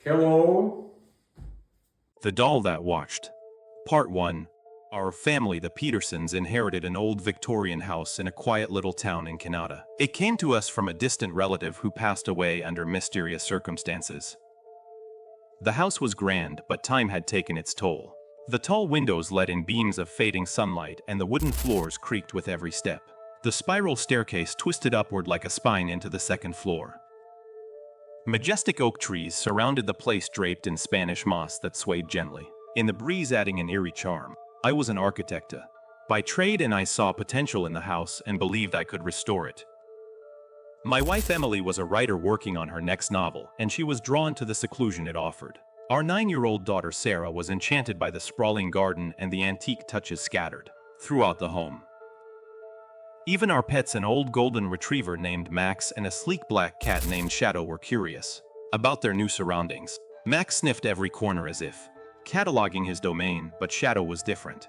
Hello. The Doll That Watched. Part 1. Our family, the Petersons, inherited an old Victorian house in a quiet little town in Canada. It came to us from a distant relative who passed away under mysterious circumstances. The house was grand, but time had taken its toll. The tall windows let in beams of fading sunlight, and the wooden floors creaked with every step. The spiral staircase twisted upward like a spine into the second floor. Majestic oak trees surrounded the place, draped in Spanish moss that swayed gently, in the breeze adding an eerie charm. I was an architect by trade, and I saw potential in the house and believed I could restore it. My wife Emily was a writer working on her next novel, and she was drawn to the seclusion it offered. Our 9-year-old daughter Sarah was enchanted by the sprawling garden and the antique touches scattered throughout the home. Even our pets, an old golden retriever named Max and a sleek black cat named Shadow, were curious about their new surroundings. Max sniffed every corner as if cataloging his domain, but Shadow was different.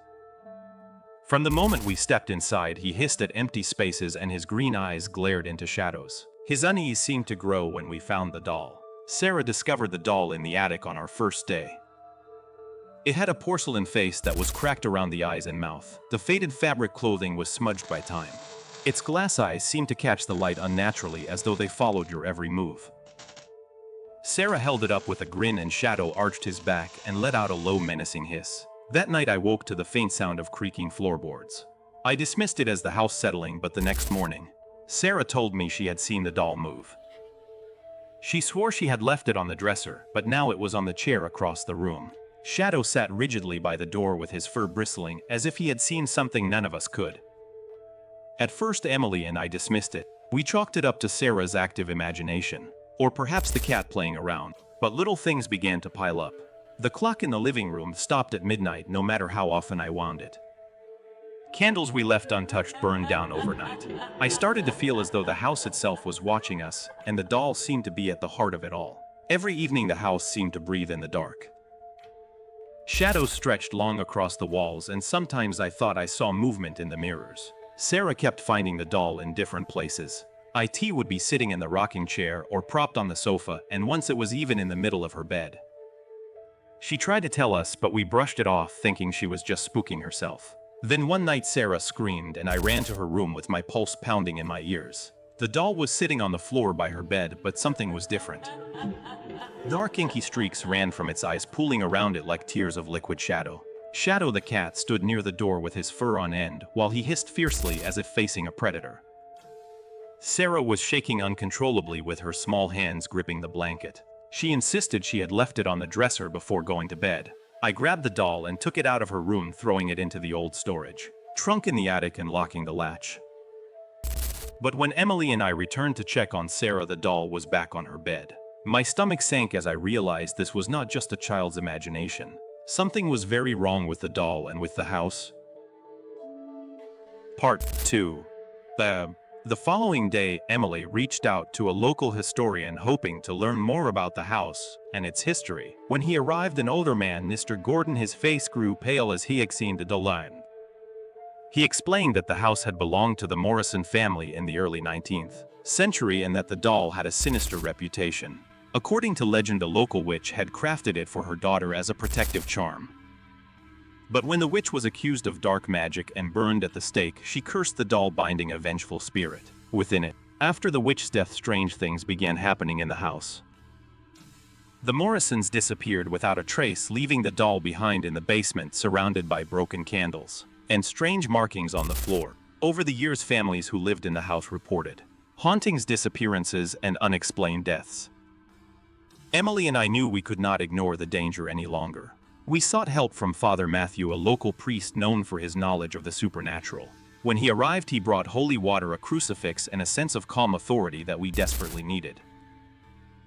From the moment we stepped inside, he hissed at empty spaces and his green eyes glared into shadows. His unease seemed to grow when we found the doll. Sarah discovered the doll in the attic on our first day. It had a porcelain face that was cracked around the eyes and mouth. The faded fabric clothing was smudged by time. Its glass eyes seemed to catch the light unnaturally, as though they followed your every move. Sarah held it up with a grin, and Shadow arched his back and let out a low, menacing hiss. That night I woke to the faint sound of creaking floorboards. I dismissed it as the house settling, but the next morning, Sarah told me she had seen the doll move. She swore she had left it on the dresser, but now it was on the chair across the room. Shadow sat rigidly by the door with his fur bristling, as if he had seen something none of us could. At first Emily and I dismissed it. We chalked it up to Sarah's active imagination, or perhaps the cat playing around, but little things began to pile up. The clock in the living room stopped at midnight no matter how often I wound it. Candles we left untouched burned down overnight. I started to feel as though the house itself was watching us, and the doll seemed to be at the heart of it all. Every evening the house seemed to breathe in the dark. Shadows stretched long across the walls, and sometimes I thought I saw movement in the mirrors. Sarah kept finding the doll in different places. It would be sitting in the rocking chair or propped on the sofa, and once it was even in the middle of her bed. She tried to tell us, but we brushed it off, thinking she was just spooking herself. Then one night Sarah screamed, and I ran to her room with my pulse pounding in my ears. The doll was sitting on the floor by her bed, but something was different. Dark inky streaks ran from its eyes, pooling around it like tears of liquid shadow. Shadow the cat stood near the door with his fur on end, while he hissed fiercely as if facing a predator. Sarah was shaking uncontrollably with her small hands gripping the blanket. She insisted she had left it on the dresser before going to bed. I grabbed the doll and took it out of her room, throwing it into the old storage trunk in the attic and locking the latch. But when Emily and I returned to check on Sarah, the doll was back on her bed. My stomach sank as I realized this was not just a child's imagination. Something was very wrong with the doll and with the house. Part 2. The following day, Emily reached out to a local historian hoping to learn more about the house and its history. When he arrived, an older man, Mr. Gordon, his face grew pale as he examined the doll. He explained that the house had belonged to the Morrison family in the early 19th century and that the doll had a sinister reputation. According to legend, a local witch had crafted it for her daughter as a protective charm. But when the witch was accused of dark magic and burned at the stake, she cursed the doll, binding a vengeful spirit within it. After the witch's death, strange things began happening in the house. The Morrisons disappeared without a trace, leaving the doll behind in the basement, surrounded by broken candles and strange markings on the floor. Over the years, families who lived in the house reported hauntings, disappearances, and unexplained deaths. Emily and I knew we could not ignore the danger any longer. We sought help from Father Matthew, a local priest known for his knowledge of the supernatural. When he arrived, he brought holy water, a crucifix, and a sense of calm authority that we desperately needed.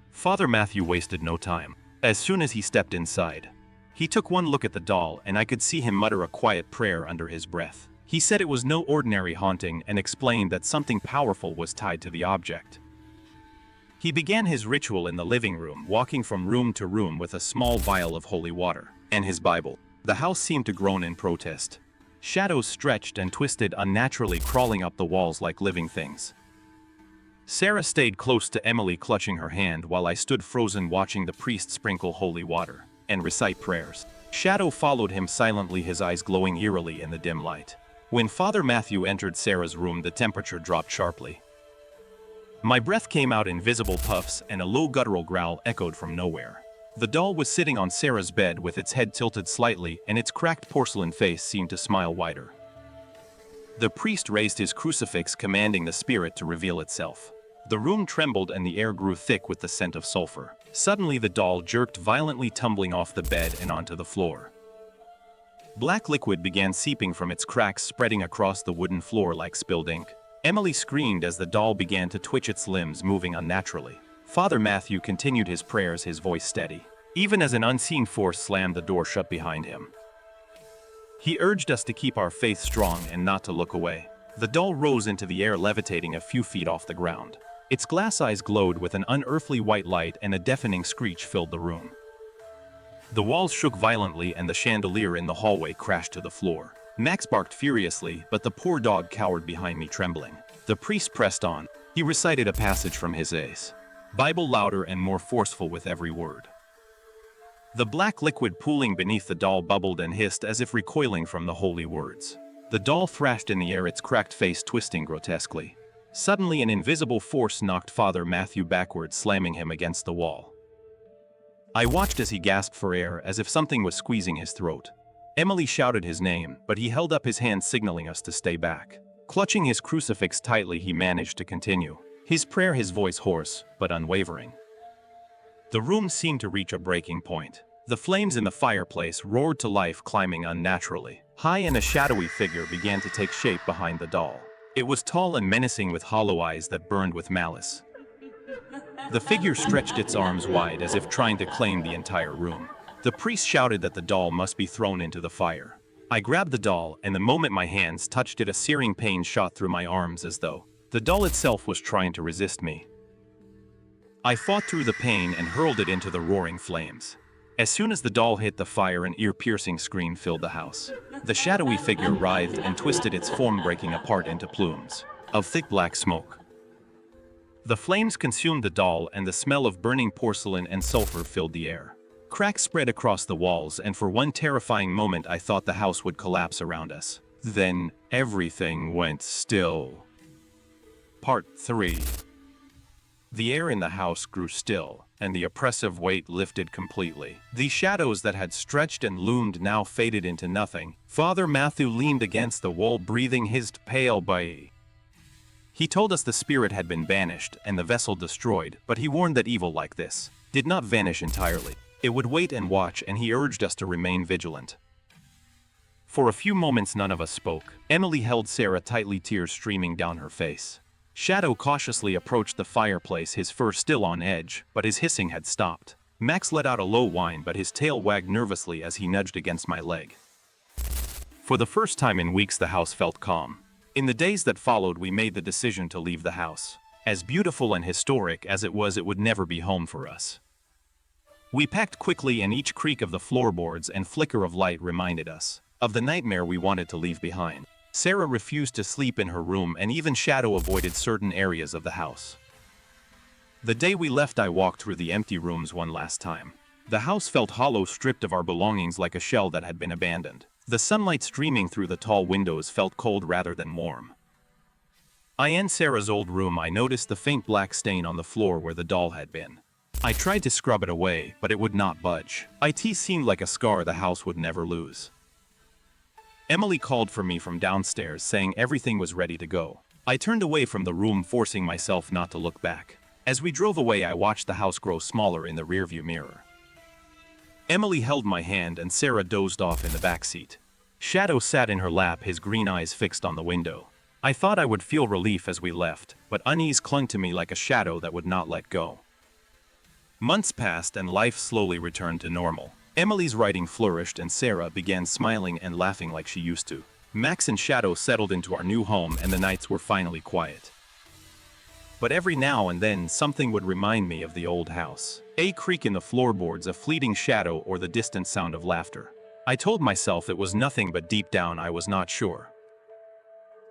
Father Matthew wasted no time. As soon as he stepped inside, he took one look at the doll, and I could see him mutter a quiet prayer under his breath. He said it was no ordinary haunting and explained that something powerful was tied to the object. He began his ritual in the living room, walking from room to room with a small vial of holy water and his Bible. The house seemed to groan in protest. Shadows stretched and twisted unnaturally, crawling up the walls like living things. Sarah stayed close to Emily, clutching her hand while I stood frozen watching the priest sprinkle holy water and recite prayers. Shadow followed him silently, his eyes glowing eerily in the dim light. When Father Matthew entered Sarah's room, the temperature dropped sharply. My breath came out in visible puffs, and a low guttural growl echoed from nowhere. The doll was sitting on Sarah's bed with its head tilted slightly, and its cracked porcelain face seemed to smile wider. The priest raised his crucifix, commanding the spirit to reveal itself. The room trembled and the air grew thick with the scent of sulfur. Suddenly the doll jerked violently, tumbling off the bed and onto the floor. Black liquid began seeping from its cracks, spreading across the wooden floor like spilled ink. Emily screamed as the doll began to twitch, its limbs moving unnaturally. Father Matthew continued his prayers, his voice steady, even as an unseen force slammed the door shut behind him. He urged us to keep our faith strong and not to look away. The doll rose into the air, levitating a few feet off the ground. Its glass eyes glowed with an unearthly white light, and a deafening screech filled the room. The walls shook violently and the chandelier in the hallway crashed to the floor. Max barked furiously, but the poor dog cowered behind me, trembling. The priest pressed on. He recited a passage from his Bible, louder and more forceful with every word. The black liquid pooling beneath the doll bubbled and hissed as if recoiling from the holy words. The doll thrashed in the air, its cracked face twisting grotesquely. Suddenly, an invisible force knocked Father Matthew backwards, slamming him against the wall. I watched as he gasped for air, as if something was squeezing his throat. Emily shouted his name, but he held up his hand, signaling us to stay back. Clutching his crucifix tightly, he managed to continue his prayer, his voice hoarse but unwavering. The room seemed to reach a breaking point. The flames in the fireplace roared to life, climbing unnaturally high, and a shadowy figure began to take shape behind the doll. It was tall and menacing, with hollow eyes that burned with malice. The figure stretched its arms wide as if trying to claim the entire room. The priest shouted that the doll must be thrown into the fire. I grabbed the doll, and the moment my hands touched it, a searing pain shot through my arms, as though the doll itself was trying to resist me. I fought through the pain and hurled it into the roaring flames. As soon as the doll hit the fire, an ear-piercing scream filled the house. The shadowy figure writhed and twisted, its form breaking apart into plumes of thick black smoke. The flames consumed the doll, and the smell of burning porcelain and sulfur filled the air. Cracks spread across the walls, and for one terrifying moment I thought the house would collapse around us. Then everything went still. Part 3. The air in the house grew still, and the oppressive weight lifted completely. The shadows that had stretched and loomed now faded into nothing. Father Matthew leaned against the wall, breathing his pale bay. He told us the spirit had been banished and the vessel destroyed, but he warned that evil like this did not vanish entirely. It would wait and watch, and he urged us to remain vigilant. For a few moments none of us spoke. Emily held Sarah tightly, tears streaming down her face. Shadow cautiously approached the fireplace, his fur still on edge, but his hissing had stopped. Max let out a low whine, but his tail wagged nervously as he nudged against my leg. For the first time in weeks, the house felt calm. In the days that followed, we made the decision to leave the house. As beautiful and historic as it would never be home for us. We packed quickly, and each creak of the floorboards and flicker of light reminded us of the nightmare we wanted to leave behind. Sarah refused to sleep in her room, and even Shadow avoided certain areas of the house. The day we left, I walked through the empty rooms one last time. The house felt hollow, stripped of our belongings, like a shell that had been abandoned. The sunlight streaming through the tall windows felt cold rather than warm. In Sarah's old room, I noticed the faint black stain on the floor where the doll had been. I tried to scrub it away, but it would not budge. It seemed like a scar the house would never lose. Emily called for me from downstairs, saying everything was ready to go. I turned away from the room, forcing myself not to look back. As we drove away, I watched the house grow smaller in the rearview mirror. Emily held my hand, and Sarah dozed off in the back seat. Shadow sat in her lap, his green eyes fixed on the window. I thought I would feel relief as we left, but unease clung to me like a shadow that would not let go. Months passed, and life slowly returned to normal. Emily's writing flourished, and Sarah began smiling and laughing like she used to. Max and Shadow settled into our new home, and the nights were finally quiet. But every now and then, something would remind me of the old house. A creak in the floorboards, a fleeting shadow, or the distant sound of laughter. I told myself it was nothing, but deep down I was not sure.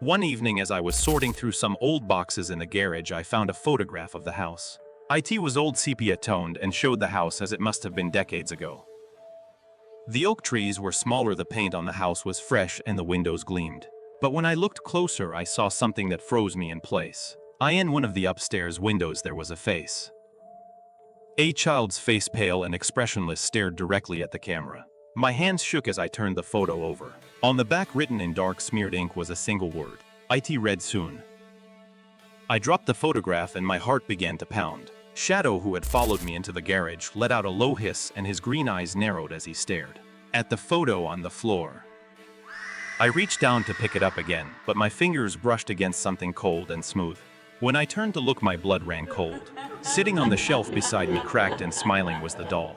One evening as I was sorting through some old boxes in the garage, I found a photograph of the house. It was old sepia-toned and showed the house as it must have been decades ago. The oak trees were smaller, the paint on the house was fresh, and the windows gleamed. But when I looked closer, I saw something that froze me in place. In one of the upstairs windows there was a face. A child's face, pale and expressionless, stared directly at the camera. My hands shook as I turned the photo over. On the back, written in dark smeared ink, was a single word. It read, soon. I dropped the photograph and my heart began to pound. Shadow, who had followed me into the garage, let out a low hiss and his green eyes narrowed as he stared at the photo on the floor. I reached down to pick it up again, but my fingers brushed against something cold and smooth. When I turned to look, my blood ran cold. Sitting on the shelf beside me, cracked and smiling, was the doll.